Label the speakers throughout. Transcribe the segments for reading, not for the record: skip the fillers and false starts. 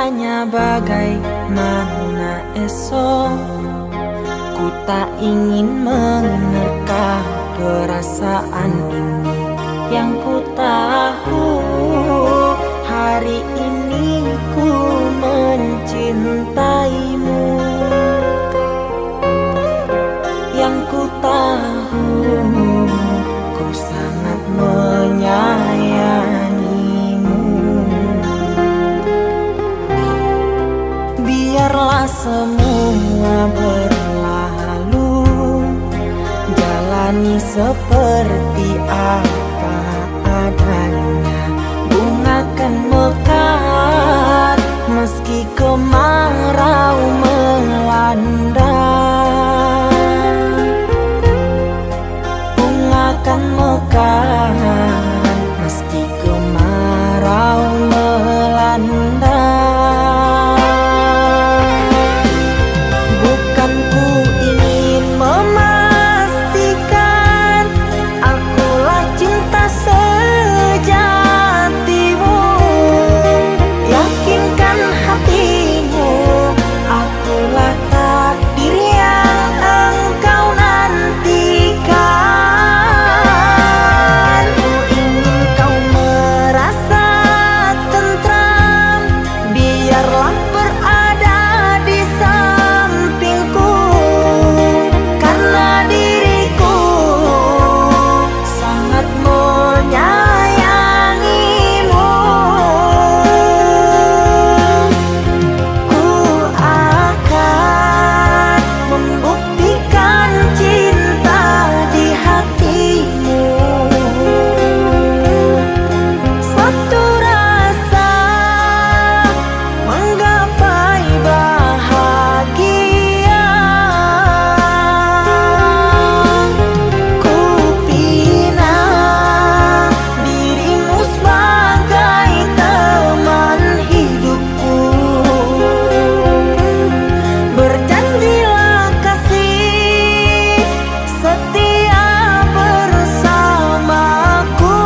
Speaker 1: bertanya bagaimana esok. Ku tak ingin menerka perasaan ini. Yang ku tahu hari ini ku mencintaimu. Yang ku tahu ku sangat menyayangimu. Biarlah semua berlalu, jalani seperti apa adanya. Bunga kan mekar meski kemarau melanda. Bunga kan mekar meski kemarau melanda. Bukan ku ingin memastikan akulah cinta sejatimu. Yakinkan hatimu, akulah takdir yang engkau nantikan. Ku ingin kau merasa tentram, biarlah berada di sampingku. Karena diriku sangat menyayangimu. Ku akan membuktikan cinta di hatimu. Satu rasa menggapai bahagia. Ku pinang dirimu sebagai teman hidupku. Berjanjilah kasih setia bersamaku.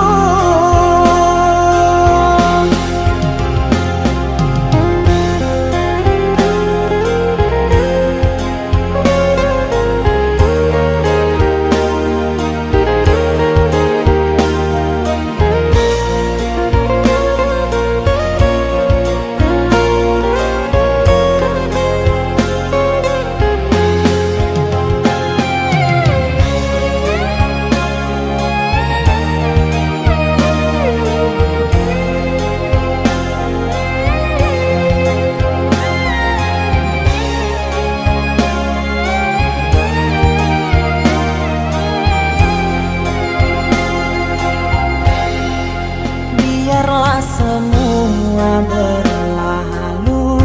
Speaker 1: Biarlah semua berlalu,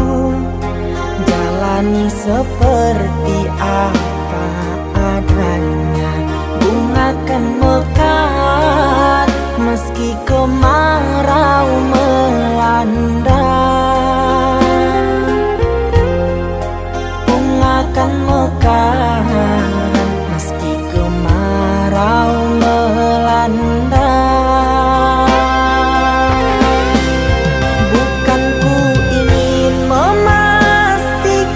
Speaker 1: jalani seperti apa adanya. Bunga kan mekar meski kemarau melanda. Bunga kan mekar meski kemarau melanda. Bukan ku ingin memastikan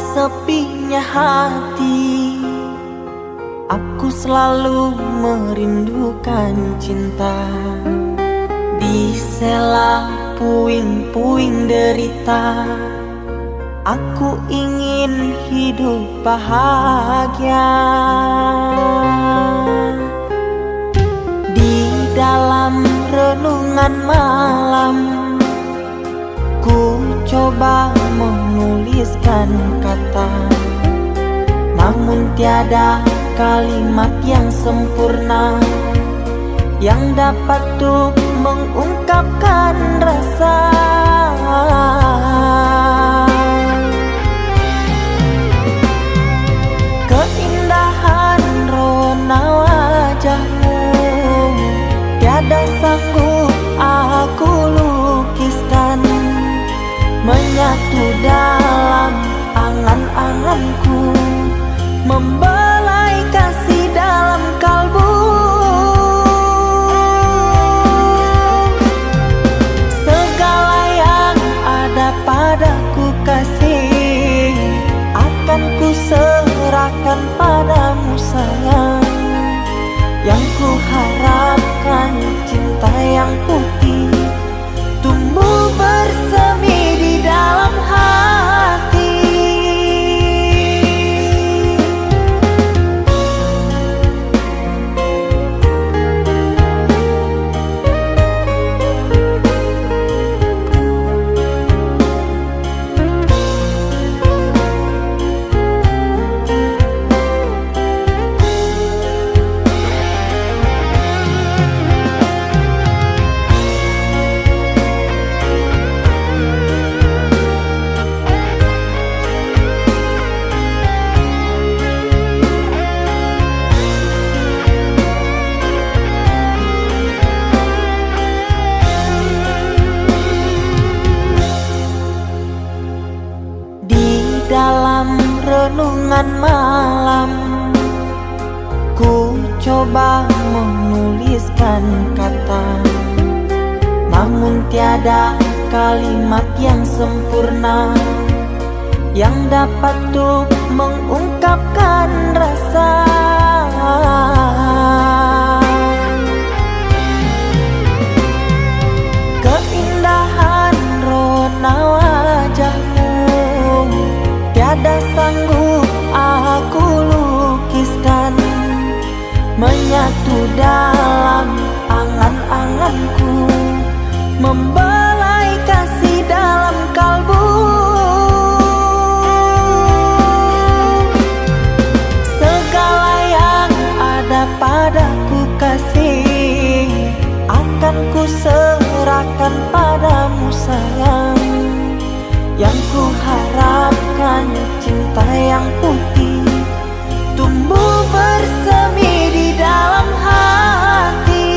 Speaker 1: sepinya hati, aku selalu merindukan cinta. Di sela puing-puing derita, aku ingin hidup bahagia. Di dalam renungan malam, ku coba menuliskan kata, namun tiada kalimat yang sempurna yang dapat untuk mengungkapkan rasa. Keindahan rona wajahmu tiada sanggup aku lukiskan, menyatu dalam angan-anganku, membelai kasih dalam kalbu. Segala yang ada padaku kasih, akan ku serahkan padamu sayang. Yang ku harapkan cinta yang putih tumbuh bersemi di dalam hati. Dalam renungan malam, ku coba menuliskan kata, namun tiada kalimat yang sempurna yang dapat untuk mengungkapkan rasa. Keindahan rona wajahmu tiada sanggup aku lukiskan, menyatu dalam angan-anganku, membelai kasih dalam kalbu. Segala yang ada padaku kasih, akan ku serahkan padamu sayang. Yang ku harapkan cinta yang putih tumbuh bersemi di dalam hati.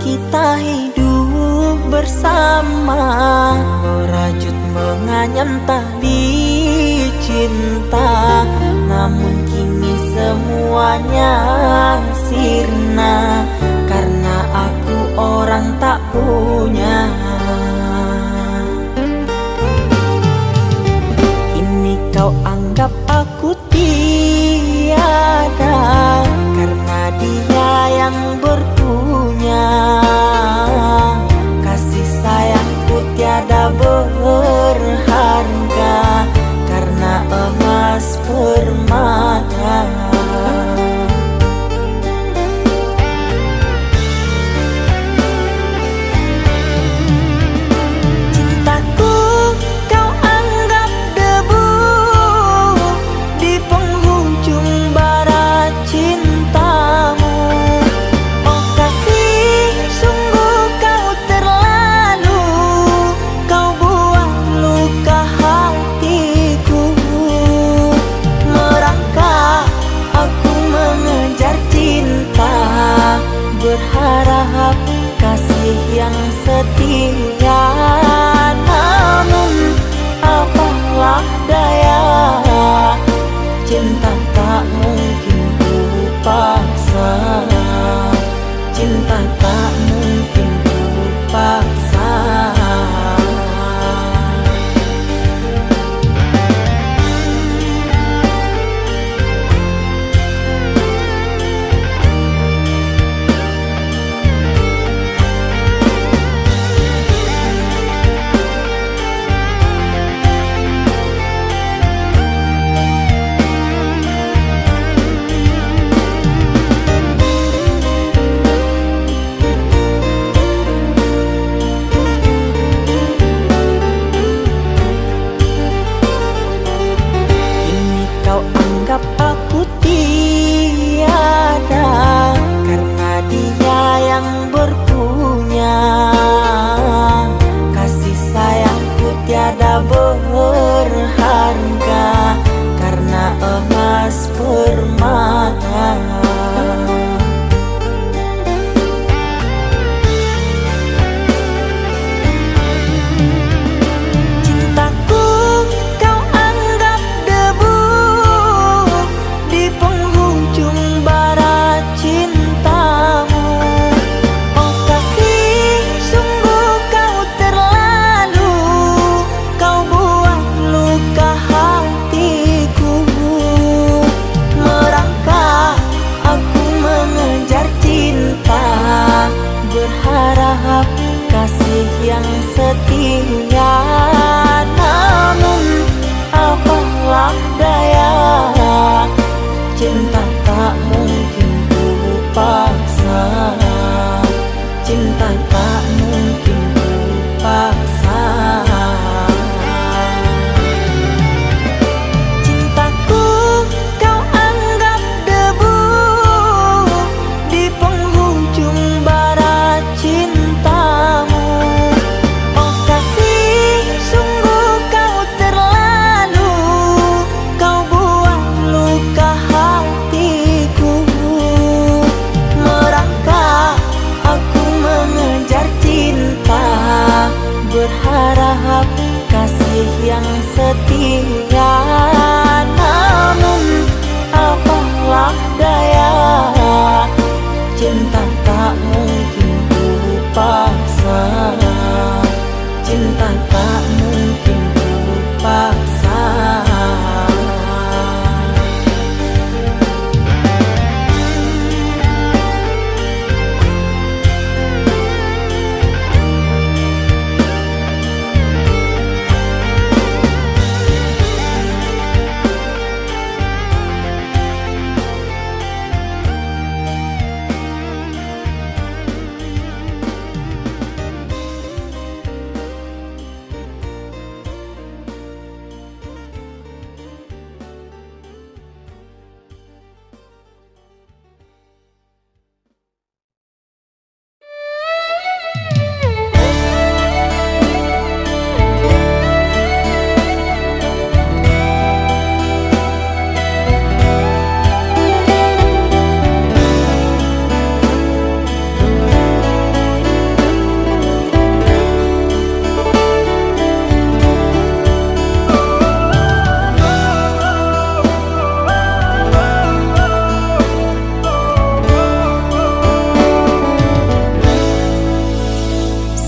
Speaker 1: Kita hidup bersama, merajut menganyam tali cinta, namun kini semuanya sirna karena aku orang tak punya. Kini kau anggap aku yang setia. Namun apalah daya, cinta tak mungkin ku paksa. Cinta tak mungkin ku paksa. Anggap aku tiada karena dia yang berpunya. Kasih sayangku tiada berharga karena emas permata. Berharap kasih yang setia. Namun apalah daya, cinta tak mungkin ku paksa. Cinta tak mungkin ku paksa. Cintaku kau anggap debu di penghujung barat cintamu. Oh kasih, sungguh kau terlalu, kau buat luka hatiku. Merangkak aku mengejar cinta, berharap kasih yang setia. Namun apalah daya, cinta tak mungkin ku paksa. Cinta tak mungkin ku paksa.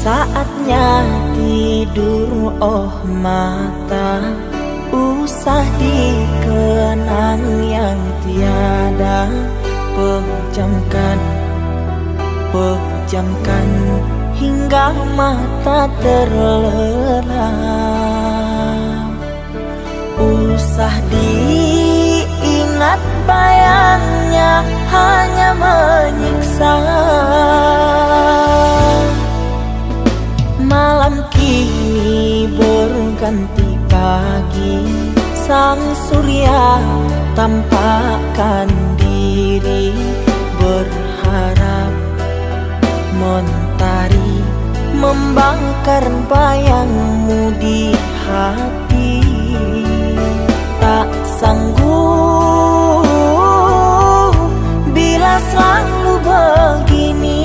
Speaker 1: Saatnya tidur, oh mata, usah dikenang yang tiada. Pejamkan hingga mata terlelap. Usah diingat bayangnya hanya menyiksa. Malam kini berganti pagi, sang surya tampakkan diri, berharap mentari membakar bayangmu di hati. Tak sanggup bila selalu begini.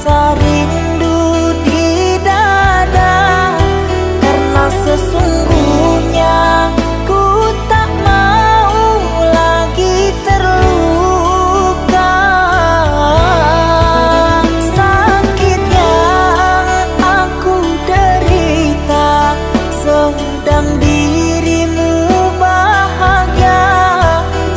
Speaker 1: rasa rindu di dada, karena sesungguhnya ku tak mau lagi terluka. Sakit yang aku derita, sedang dirimu bahagia.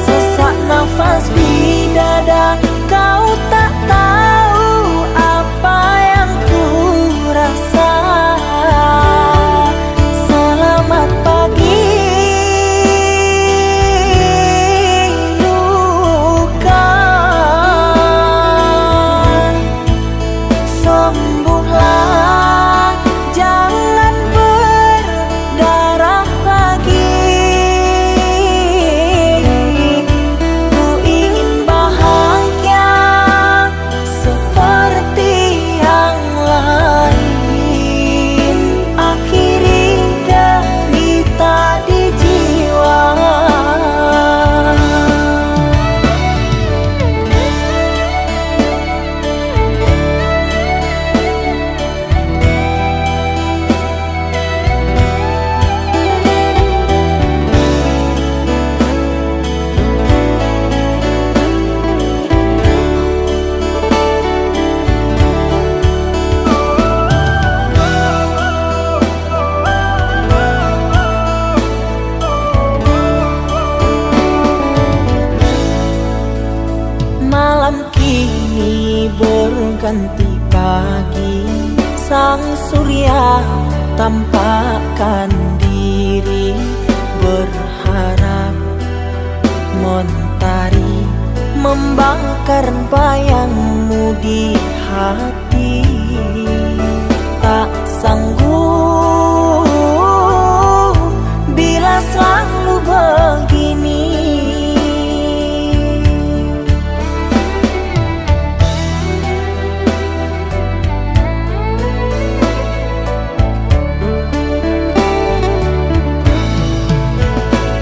Speaker 1: Sesak nafas di dada, kau tak tahu apa yang ku rasa. Selamat pagi luka, sembuhlah, jangan berdarah lagi. Ku ingin bahagia seperti yang lain, akhiri derita di jiwa. Malam kini berganti pagi, sang surya tampakkan diri, berharap mentari membakar bayangmu di hati. Tak sanggup bila selalu begini.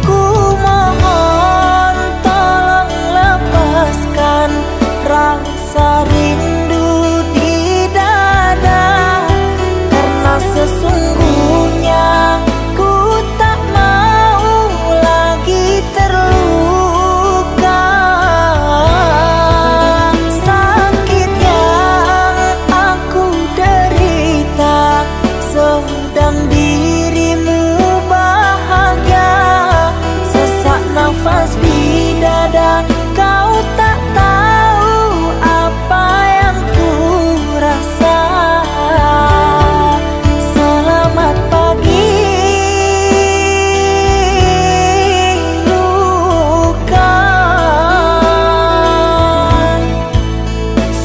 Speaker 1: Ku mohon tolong lepaskan rasa rindu di dada, karena sesungguhnya ku tak mau lagi terluka. Sakit yang aku derita, sedang dirimu bahagia. Sesak nafas di dada, kau tak tahu apa yang ku rasa. Selamat pagi luka,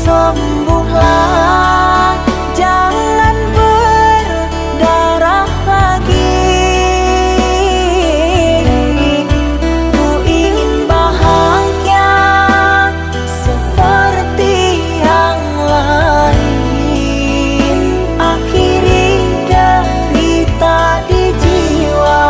Speaker 1: sembuhlah, jangan berdarah lagi. Ku ingin bahagia seperti yang lain, akhiri derita di jiwa.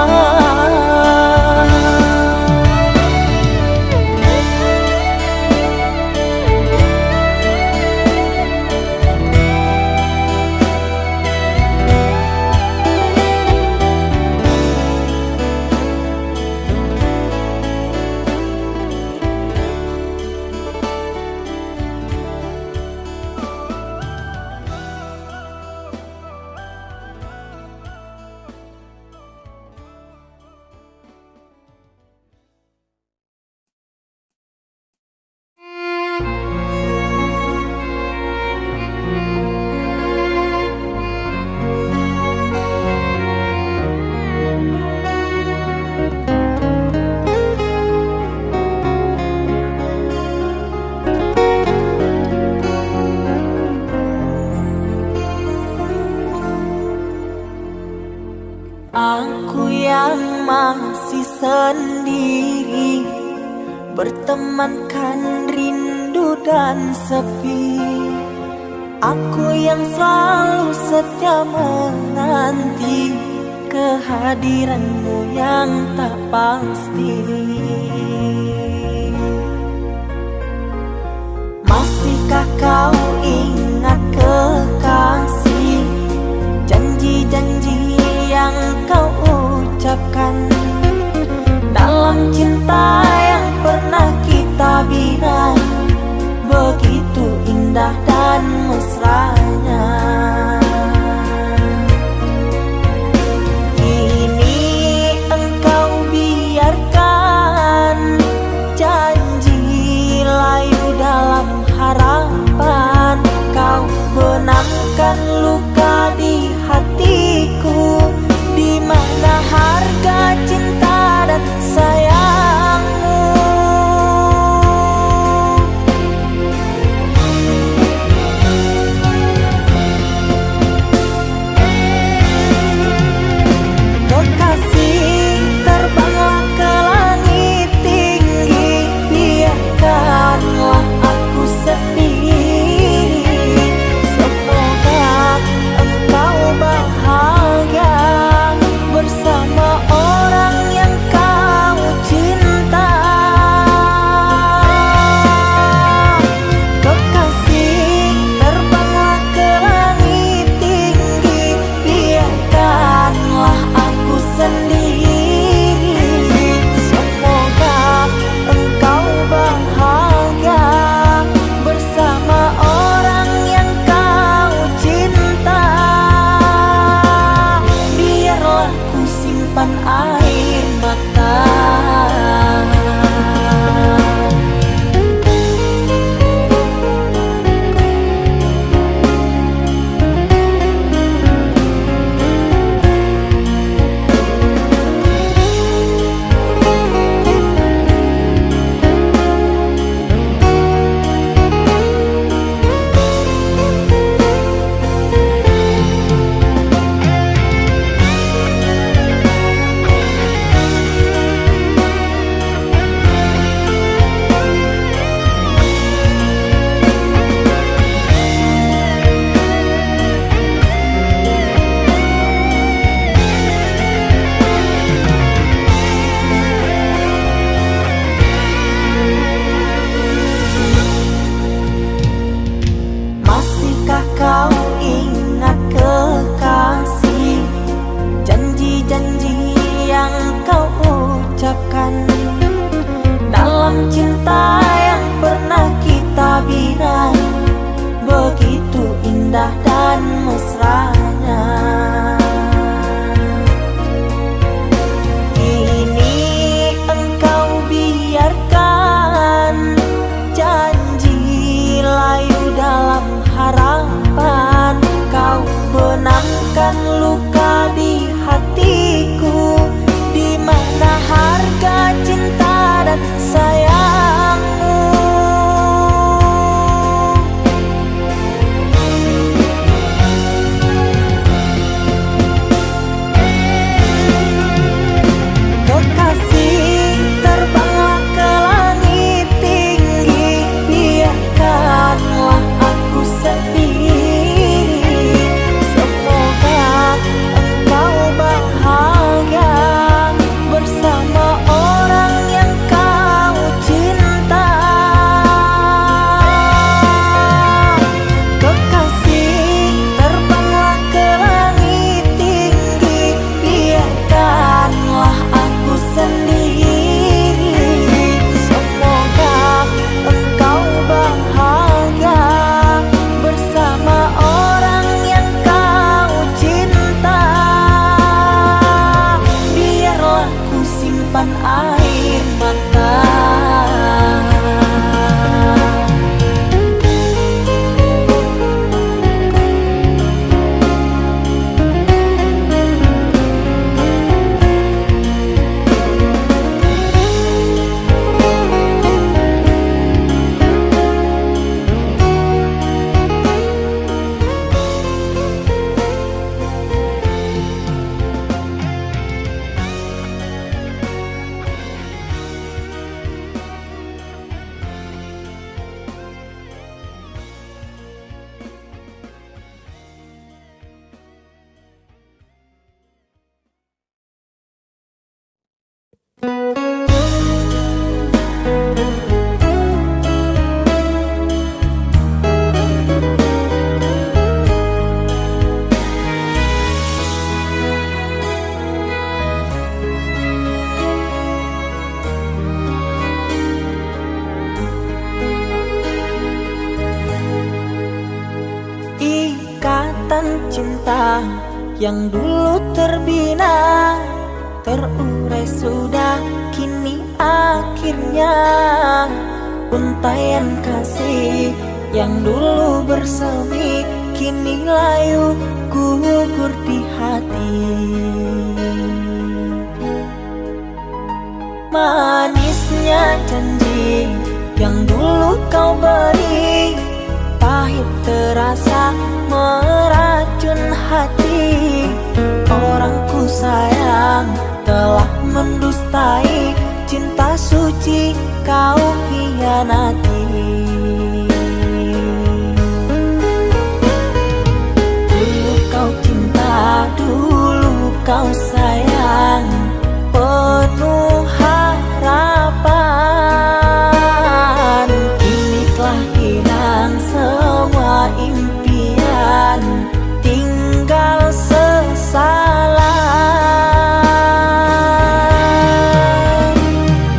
Speaker 1: Aku yang masih sendiri, bertemankan rindu dan sepi. Aku yang selalu setia menanti kehadiranmu yang tak pasti. Masihkah kau ingat harapan, kau benamkan luka di hatiku. Di mana harga cinta dan sayangmu? Kekasih, terbanglah ke langit tinggi, biarkanlah aku sendiri. Semoga engkau bahagia bersama orang yang kau cinta. Kekasih, terbanglah ke langit tinggi, biarkanlah aku sendiri. Semoga engkau bahagia bersama orang yang kau cinta. Biarlah ku simpan air mata. Masihkah kau ingat kekasih, janji-janji yang kau ucapkan dalam cinta yang pernah kita bina? Begitu indah dan mesranya. Kini engkau biarkan janji layu dalam harapan, kau benamkan luka di hatiku. Di mana harga cinta dan sayangmu? Kekasih, terbanglah ke langit tinggi, biarkanlah aku sendiri. Semoga engkau bahagia bersama orang yang kau cinta. Kekasih, terbanglah ke langit tinggi, biarkanlah aku sendiri. Semoga engkau bahagia bersama orang yang kau cinta. Biarlah ku simpan air mata. cinta yang dulu terbina, terurai sudah kini akhirnya. Untaian kasih yang dulu bersemi kini layu gugur di hati. Manisnya janji yang dulu kau beri, pahit terasa meracun hati. Orang ku sayang telah mendustai cinta suci kau hianati. Dulu kau cinta, dulu kau sayang, penuh harapan. Kini telah hilang semua impian, tinggal sesalan.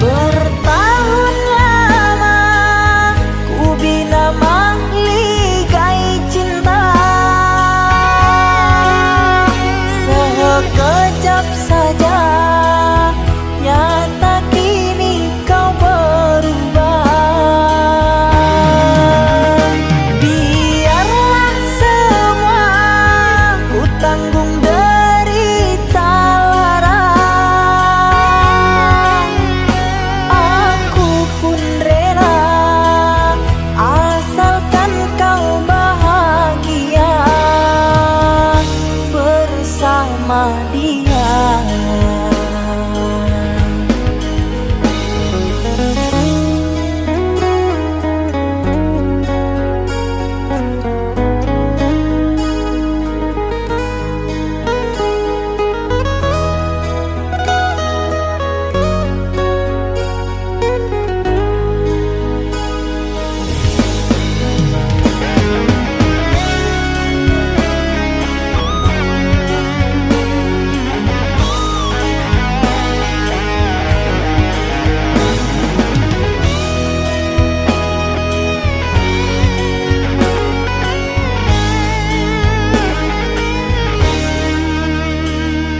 Speaker 1: Bertahun lama ku bina mahligai cinta, sekejap saja nyata kini kau berubah. Biarlah semua ku tanggung derita lara, aku pun rela asalkan kau bahagia bersama dia.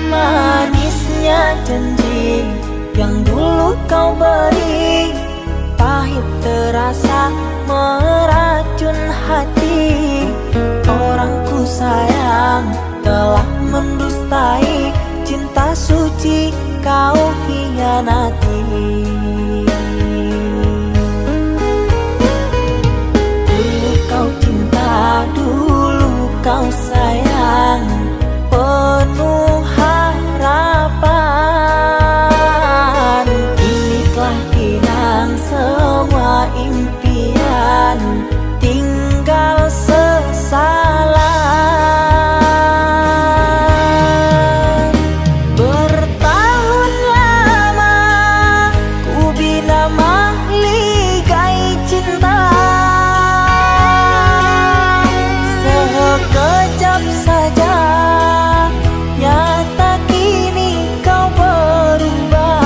Speaker 1: Manisnya janji yang dulu kau beri, pahit terasa meracun hati. Orang ku sayang telah mendustai cinta suci kau hianati. Dulu kau cinta, dulu kau sayang, penuh harapan. Kini telah hilang semua impian, tinggal sesalan. Bertahun lama ku bina mahligai cinta, sekejap saja nyata kini kau berubah.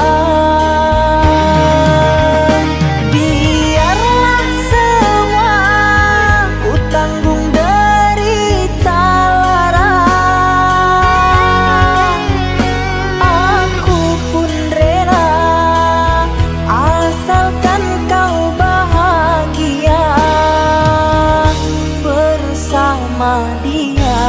Speaker 1: Biarlah semua ku tanggung derita lara, aku pun rela asalkan kau bahagia bersama dia.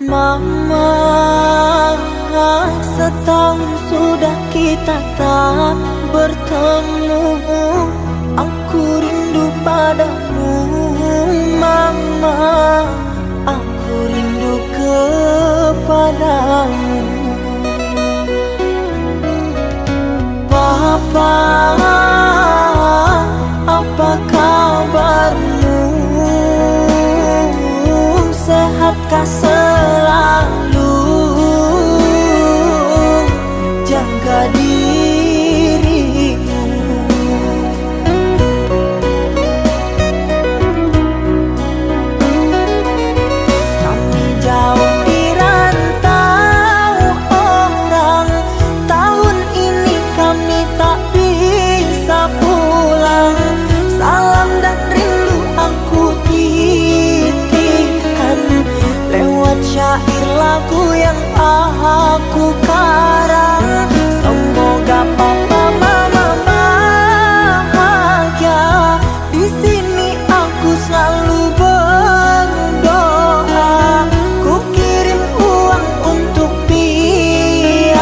Speaker 1: Mama, setahun sudah kita tak bertemu. sehatkah selalu jaga dirimu. Kami jauh di rantau orang, tahun ini kami tak bisa pulang. Salam dan rindu aku titipkan lewat syair lagu yang aku karang. Semoga papa mama bahagia. Di sini aku selalu berdoa. Ku kirim uang untuk biaya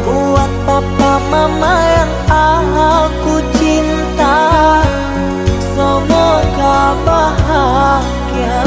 Speaker 1: buat papa mama yang aku cinta. Semoga bahagia.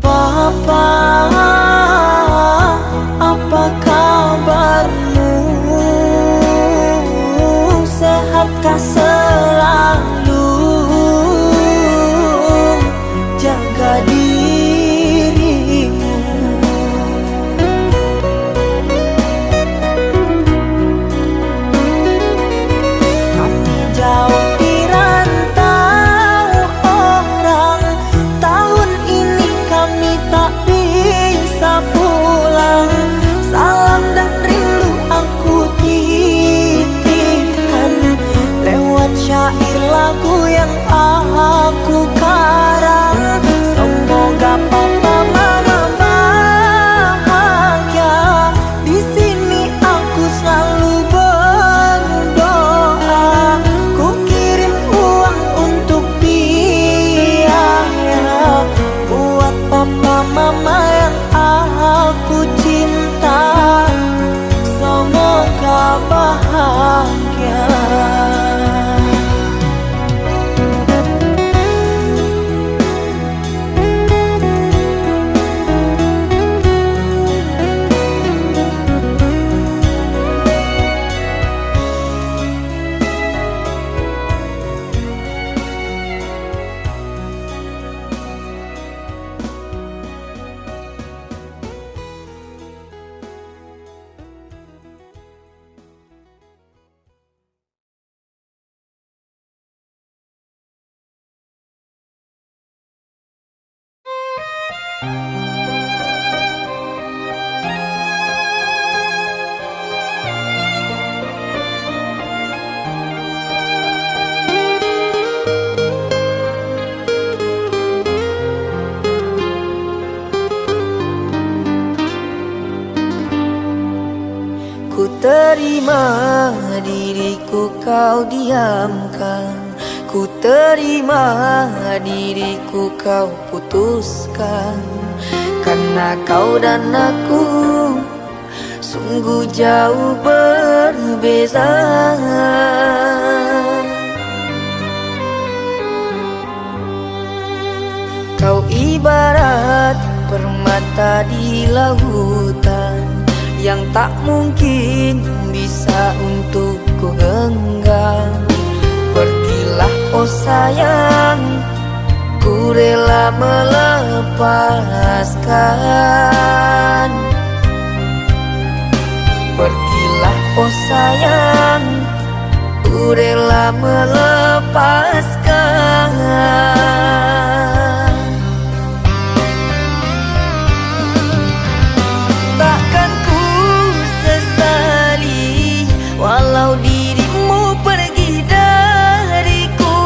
Speaker 1: Papa, apa kabarmu? Sehatkah selalu jaga dirimu. Kami jauh di rantau orang, tahun ini kami tak bisa pulang. Salam dan rindu aku titipkan lewat syair lagu yang aku karang. Semoga papa mama bahagia. Di sini aku selalu berdoa. Ku kirim uang untuk biaya buat papa mama yang aku cinta. Semoga bahagia. Ku terima diriku kau diamkan, ku terima diriku kau putuskan. Karena kau dan aku sungguh jauh berbeza. Kau ibarat permata di lautan yang tak mungkin bisa untuk ku genggam. Pergilah oh sayang, ku rela melepaskan. Pergilah oh sayang, ku rela melepaskan. Takkan ku sesali walau dirimu pergi dariku.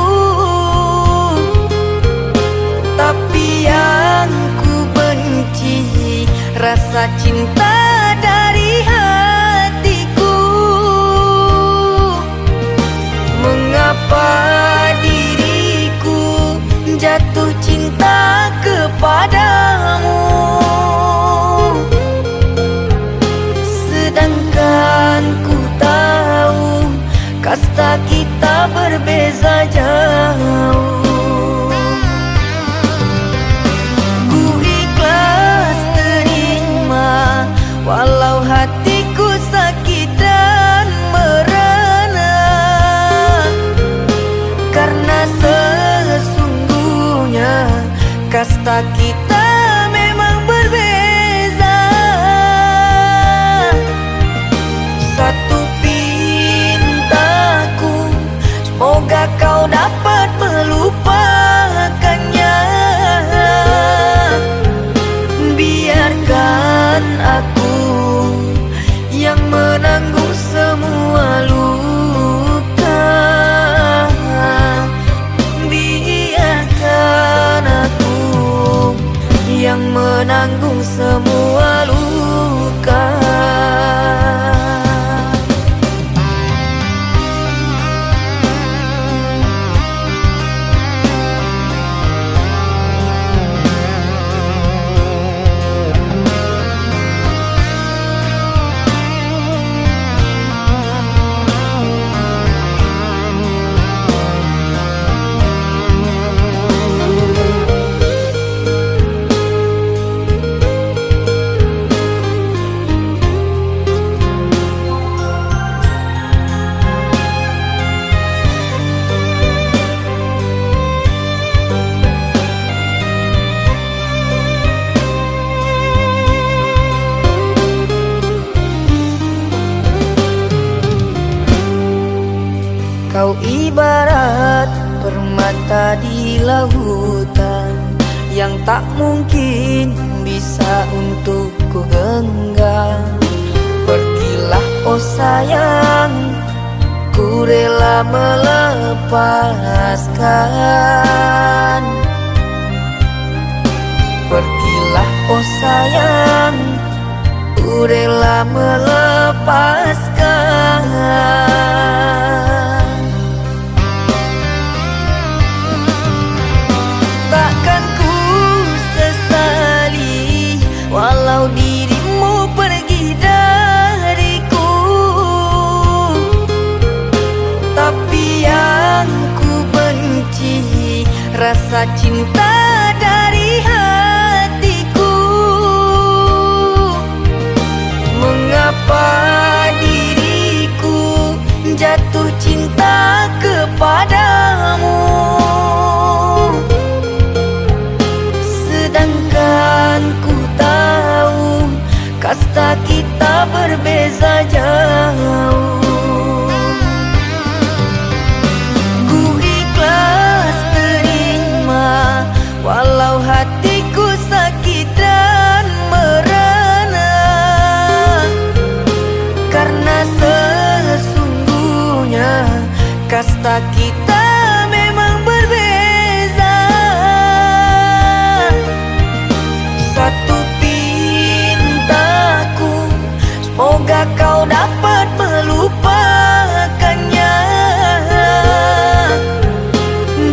Speaker 1: Tapi yang ku benci rasa cinta dari hatiku. Mengapa diriku jatuh cinta kepadamu, sedangkan ku tahu kasta kita berbeza jauh. Ku ikhlas terima walau hatiku sakit dan merana, karena sesungguhnya kasta kita memang berbeza. Satu pintaku, semoga kau dapat melupakannya. Biarkan aku yang menanggung semua luka. Biarkan aku yang menanggung semua luka. Kau ibarat permata di lautan yang tak mungkin bisa untuk ku genggam. Pergilah oh sayang, ku rela melepaskan. Pergilah oh sayang, ku rela melepaskan. Takkan ku sesali walau dirimu pergi dariku, tapi yang ku benci rasa cinta dari hatiku. Mengapa diriku jatuh cinta kepadamu, sedangkan ku tahu kasta kita berbeza jauh. Ku ikhlas terima walau hatiku sakit dan merana, karena sesungguhnya kasta kita memang berbeza. Satu pintaku, semoga kau dapat melupakannya.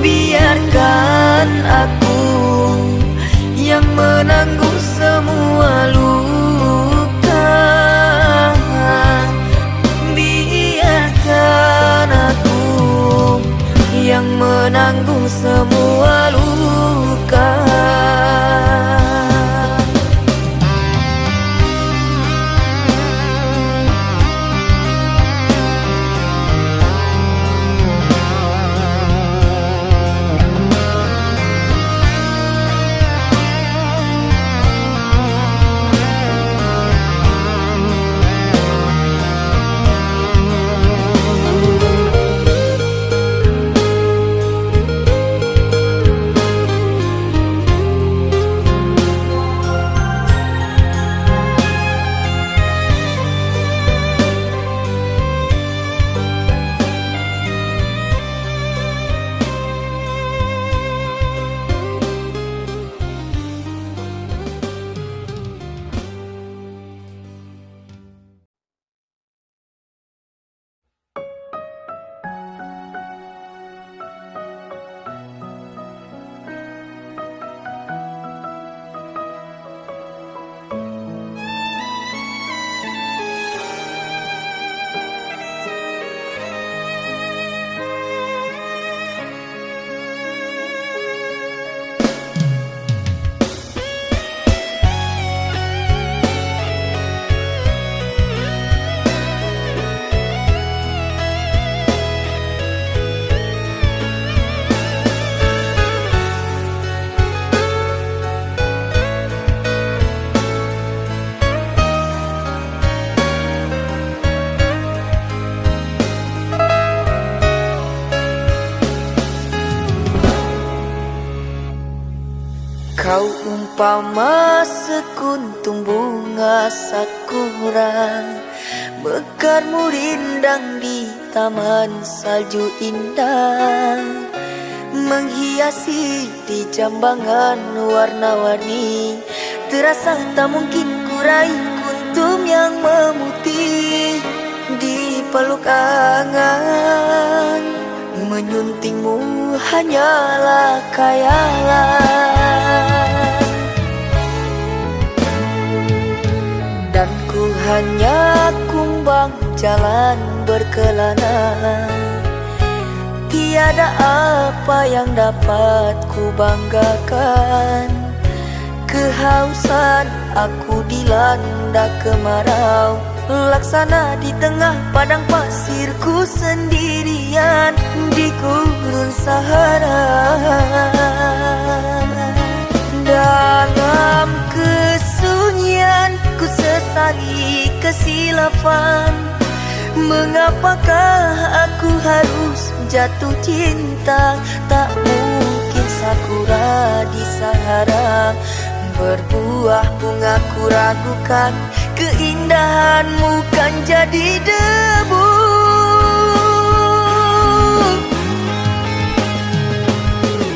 Speaker 1: Biarkan aku yang menanggung semua luka. Biarkan aku yang menanggung semua luka. Kau umpama sekuntum bunga sakura, mekarmu rindang di taman salju indah, menghiasi di jambangan warna-warni. Terasa tak mungkin kurai kuntum yang memutih di peluk angan. Menyuntingmu hanyalah khayalan, dan ku hanya kumbang jalan berkelana. Tiada apa yang dapat ku banggakan. Kehausan aku dilanda kemarau, laksana di tengah padang pasirku sendirian di gurun Sahara. Dalam kesunyian ku sesali kesilafan. Mengapakah aku harus jatuh cinta? Tak mungkin sakura di Sahara berbuah bunga, ku ragukan keindahanmu kan jadi debu.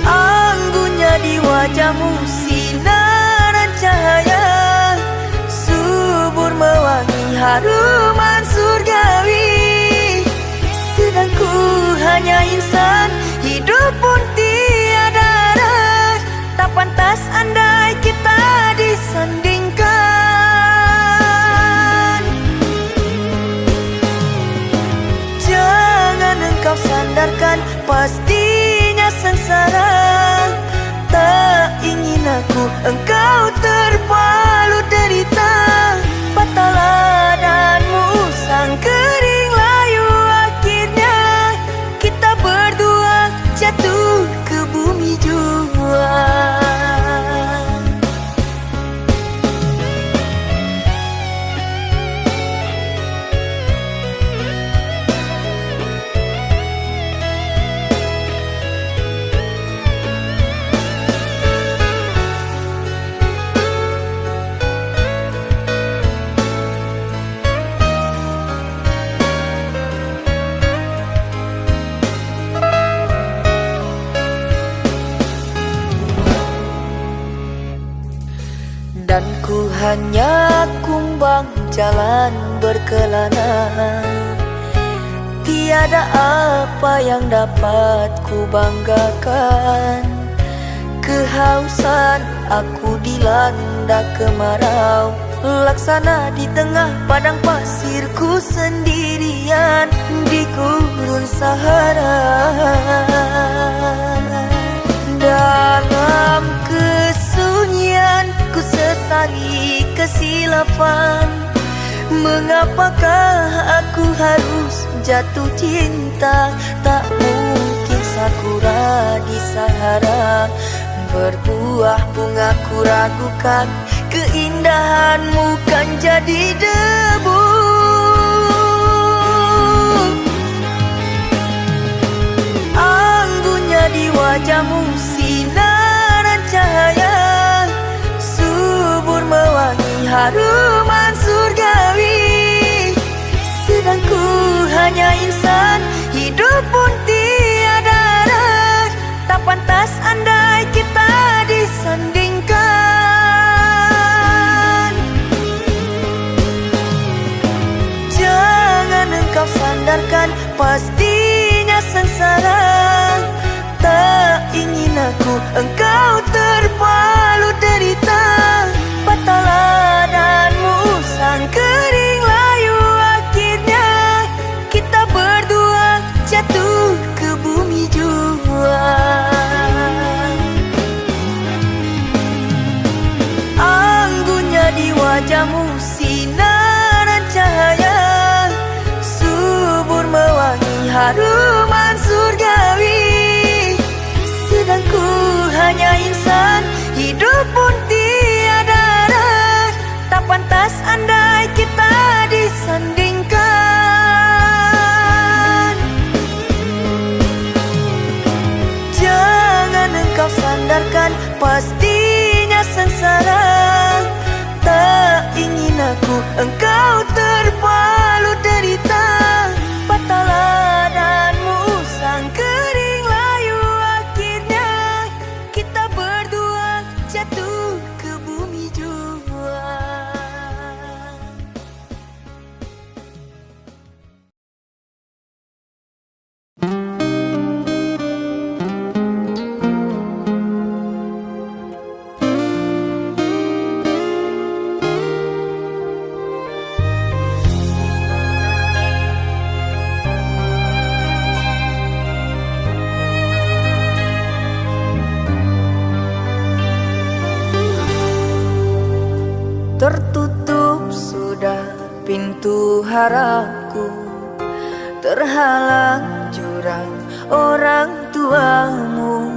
Speaker 1: Anggunnya di wajahmu sinaran cahaya, subur mewangi haruman surgawi. Sedang ku hanya insan, hidup pun tiada arah. Tak pantas andai kita disandingkan. Jangan engkau sandarkan, pastinya sengsara. Tak ingin aku engkau terpalu derita. Patahlah danmu sang kering layu, akhirnya kita berdua jatuh ke bumi jua. Dan ku hanya kumbang jalan berkelana. Tiada apa yang dapat ku banggakan. Kehausan aku dilanda kemarau, laksana di tengah padang pasirku sendirian di gurun Sahara. Dalam kesunyian ku sesali kesilafan. Mengapakah aku harus jatuh cinta? Tak mungkin sakura di Sahara berbuah bunga, ku ragukan keindahanmu kan jadi debu. Anggunnya di wajahmu sinaran cahaya, subur mewangi haruman surgawi. Sedang ku hanya insan, hidup pun tiada arah. Tak pantas andai kita disandingkan. Jangan engkau sandarkan, pastinya sengsara. Tak ingin aku engkau terpalu derita. Patahlah danmu sang kering layu, akhirnya kita berdua jatuh ke bumi jua. Anggunnya di wajahmu sinaran cahaya, subur mewangi haruman surgawi. Sedang ku hanya insan, hidup pun tiada arah. Tak pantas andai kita disandingkan. Jangan engkau sandarkan, pasti
Speaker 2: sengsara. Tak ingin aku engkau terpalu derita. Patahlah dan musang kering layu, akhirnya kita berdua jatuh ke bumi jua. Tertutup sudah pintu harapku, terhalang jurang orang tuamu.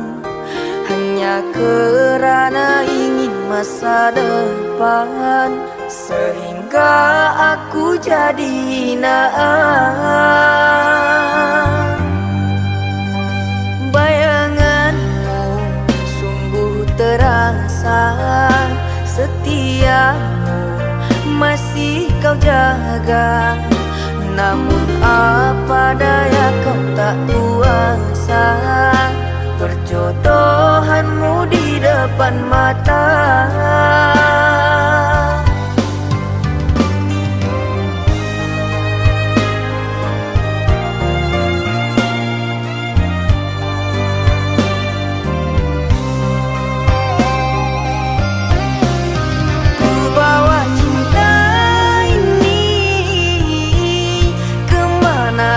Speaker 2: Hanya kerana ingin masa depan, sehingga aku jadi hinaan. Bayanganmu sungguh terasa, setiamu masih kau jaga. Namun apa daya kau tak kuasa, perjodohanmu di depan mata.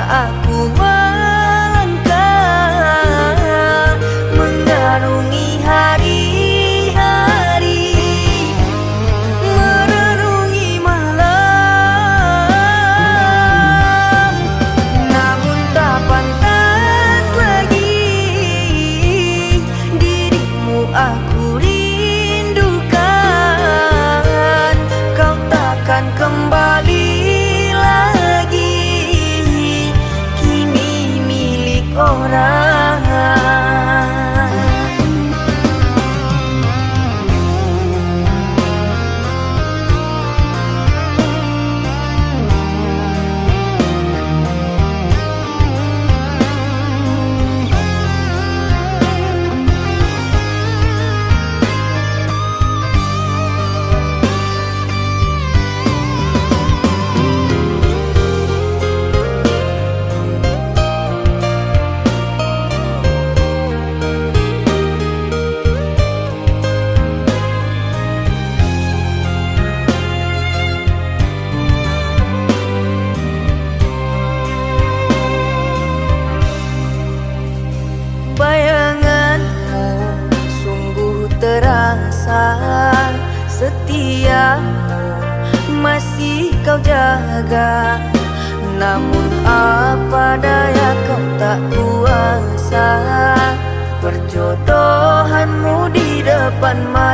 Speaker 2: Aku melangkah mengarungi hari-hari, merenungi malam. Namun tak pantas lagi dirimu aku rindukan. Kau takkan kembali orang. Bayanganmu sungguh terasa, setiamu masih kau jaga. Namun apa daya kau tak kuasa, perjodohanmu di depan mata.